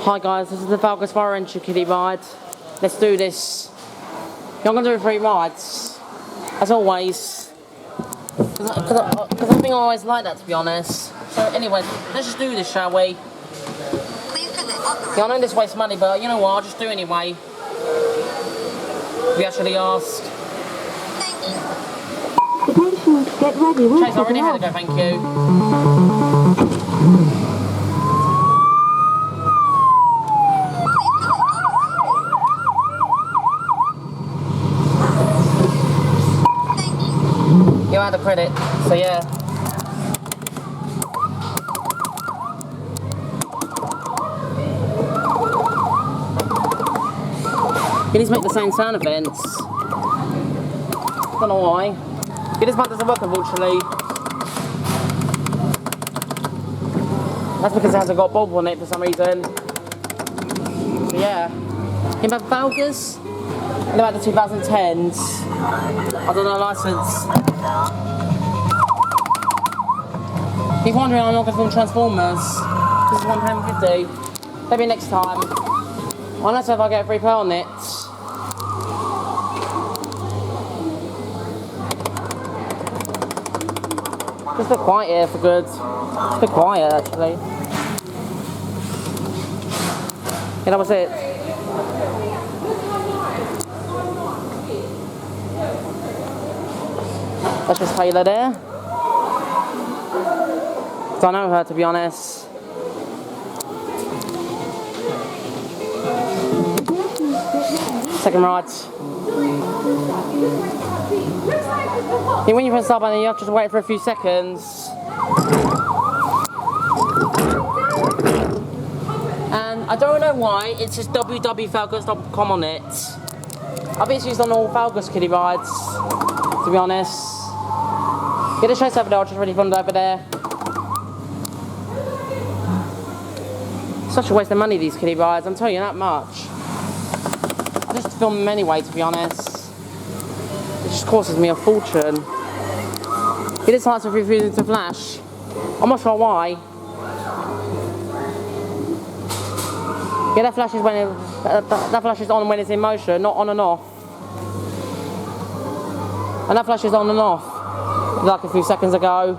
Hi guys, this is the Falgas fire engine kiddie ride. Let's do this. I'm going to do 3 rides, as always. Because I think I always like that, to be honest. So anyway, let's just do this, shall we? Yeah, I know this wastes money, but you know what, I'll just do it anyway. We actually asked. Attention, get ready. Chase, I already had to go, thank you. You had the credit, so yeah. It just make the same sound events. Don't know why. It just doesn't work, unfortunately. That's because it hasn't got a bulb on it for some reason. So yeah. Came back Falgas in about the 2010s. I don't know, license. If you're wondering, I'm not going to film Transformers. This is £1.50. Maybe next time. Unless if I get a free play on it. Just a bit quiet here for good. Just a bit quiet actually. Yeah, that was it. That's just Taylor there. Don't know her, to be honest. Second ride. Yeah, when you press start button, you have to just wait for a few seconds. And I don't know why, it says www.falgas.com on it. I think it's used on all Falgas kiddie rides, to be honest. Yeah, the show's over there, I'll just really filmed over there. Such a waste of money, these kiddie rides, I'm telling you that much. I just film them anyway, to be honest. It just costs me a fortune. It just likes to refuse to flash. I'm not sure why. Yeah, that flashes when that flashes on when it's in motion, not on and off. And that flashes on and off, like a few seconds ago.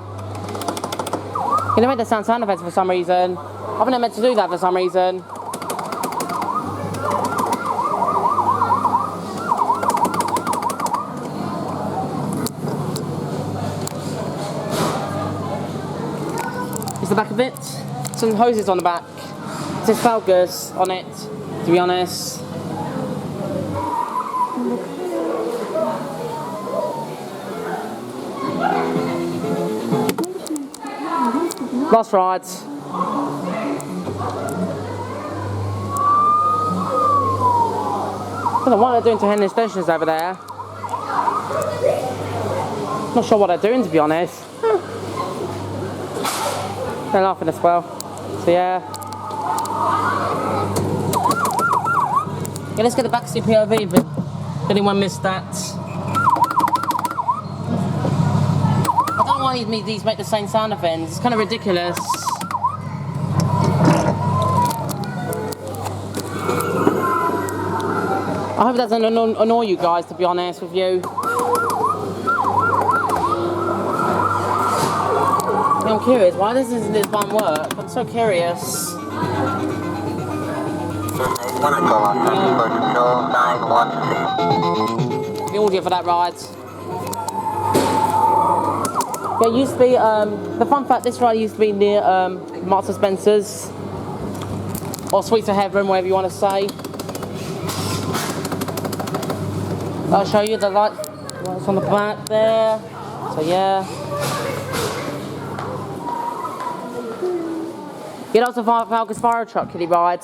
You know, made the sound effects for some reason. I think they're meant to do that for some reason. It's the back of it. Some hoses on the back. It says Falgas on it, to be honest. Last ride. I don't know what they're doing to Henry stations over there. Not sure what they're doing, to be honest. They're laughing as well. So yeah. Yeah, let's get the backseat POV if anyone missed that. I don't know why these make the same sound effects. It's kind of ridiculous. I hope that doesn't annoy you guys, to be honest with you. I'm curious, why doesn't this one work? I'm so curious. The audio for that ride. Yeah, it used to be, the fun fact, this ride used to be near Marks and Spencer's. Or Sweets of Heaven, whatever you want to say. I'll show you the lights on the back there. So yeah. Yeah, that was a Falgas fire truck kiddie ride.